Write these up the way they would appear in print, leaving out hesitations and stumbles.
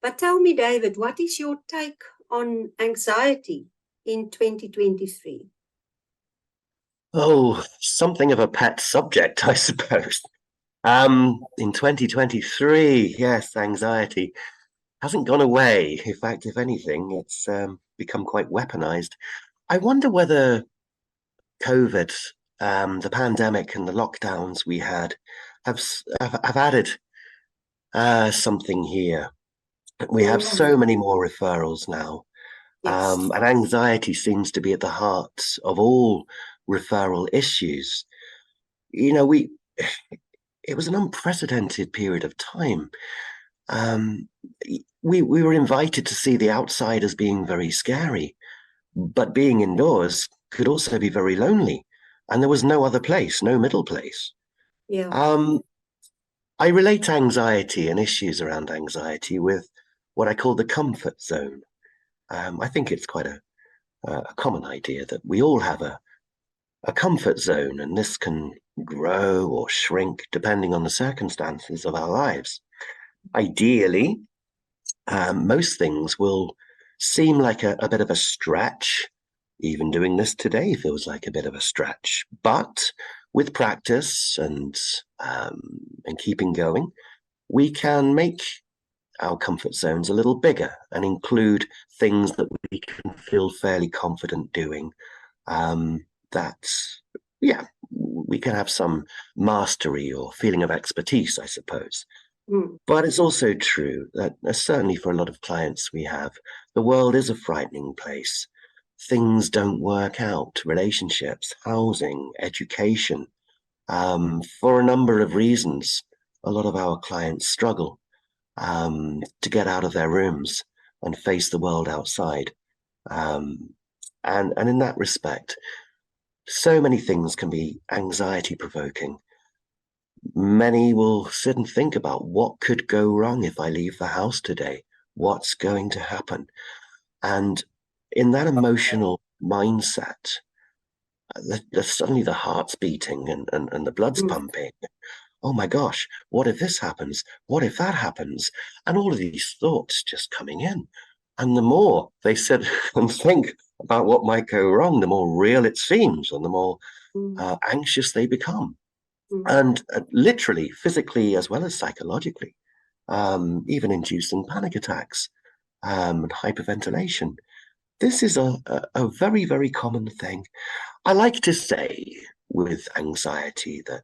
But tell me, David, what is your take on anxiety in 2023? Oh, something of a pet subject, I suppose. In 2023, yes, anxiety hasn't gone away. In fact, if anything, it's become quite weaponized. I wonder whether COVID, the pandemic, and the lockdowns we had have added something here. We have so many more referrals now, Yes. and anxiety seems to be at the heart of all referral issues. You know, it was an unprecedented period of time. Um, we were invited to see the outside as being very scary, but being indoors could also be very lonely, and there was no other place, no middle place. Yeah. Um, I relate anxiety and issues around anxiety with what I call the comfort zone. I think it's quite a common idea that we all have a comfort zone, and this can grow or shrink depending on the circumstances of our lives. Ideally, most things will seem like a bit of a stretch. Even doing this today feels like a bit of a stretch. But with practice and keeping going, we can make our comfort zones a little bigger and include things that we can feel fairly confident doing. That, yeah, we can have some mastery or feeling of expertise, I suppose. Mm. But it's also true that, certainly for a lot of clients we have, the world is a frightening place. Things don't work out, relationships, housing, education. For a number of reasons, a lot of our clients struggle to get out of their rooms and face the world outside. Um, and in that respect, so many things can be anxiety provoking. Many will sit and think about what could go wrong if I leave the house today. What's going to happen? And in that emotional mindset, suddenly the heart's beating and the blood's Mm. pumping. Oh my gosh, what if this happens? What if that happens? And all of these thoughts just coming in. And the more they sit and think about what might go wrong, the more real it seems and the more anxious they become. Mm. And literally, physically, as well as psychologically, even inducing panic attacks and hyperventilation. This is a very, very common thing. I like to say with anxiety that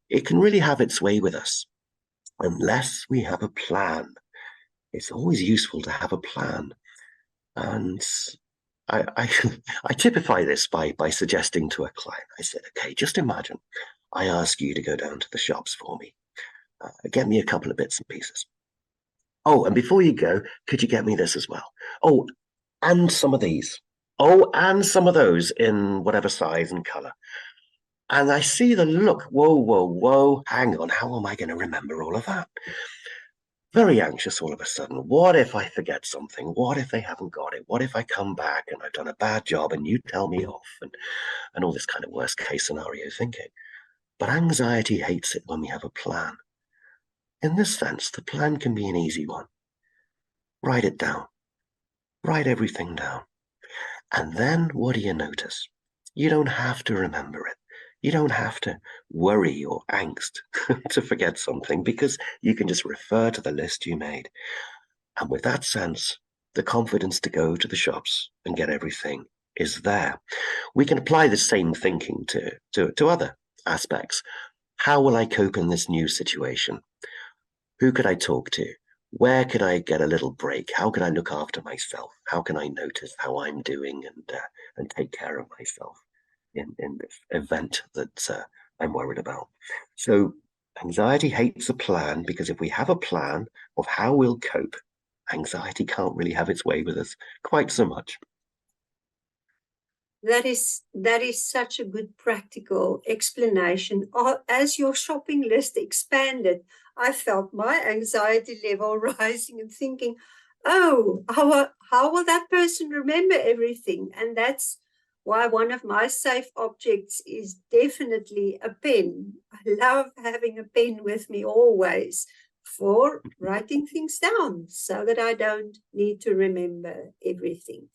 it can really have its way with us unless we have a plan. It's always useful to have a plan. And I, I typify this by suggesting to a client, I said, okay, just imagine I ask you to go down to the shops for me. Get me a couple of bits and pieces. Oh, and before you go, could you get me this as well? Oh, and some of these. Oh, and some of those in whatever size and color. And I see the look. Whoa, whoa, whoa. Hang on. How am I going to remember all of that? Very anxious all of a sudden. What if I forget something? What if they haven't got it? What if I come back and I've done a bad job and you tell me off and all this kind of worst case scenario thinking? But anxiety hates it when we have a plan. In this sense, the plan can be an easy one. Write it down. Write everything down. And then what do you notice? You don't have to remember it. You don't have to worry or angst to forget something because you can just refer to the list you made. And with that sense, the confidence to go to the shops and get everything is there. We can apply the same thinking to other aspects. How will I cope in this new situation? Who could I talk to? Where could I get a little break? How can I look after myself? How can I notice how I'm doing and take care of myself in this event that I'm worried about? So anxiety hates a plan because if we have a plan of how we'll cope, anxiety can't really have its way with us quite so much. That is such a good practical explanation. As your shopping list expanded, I felt my anxiety level rising and thinking, oh, how will that person remember everything? And that's why one of my safe objects is definitely a pen. I love having a pen with me always for writing things down so that I don't need to remember everything.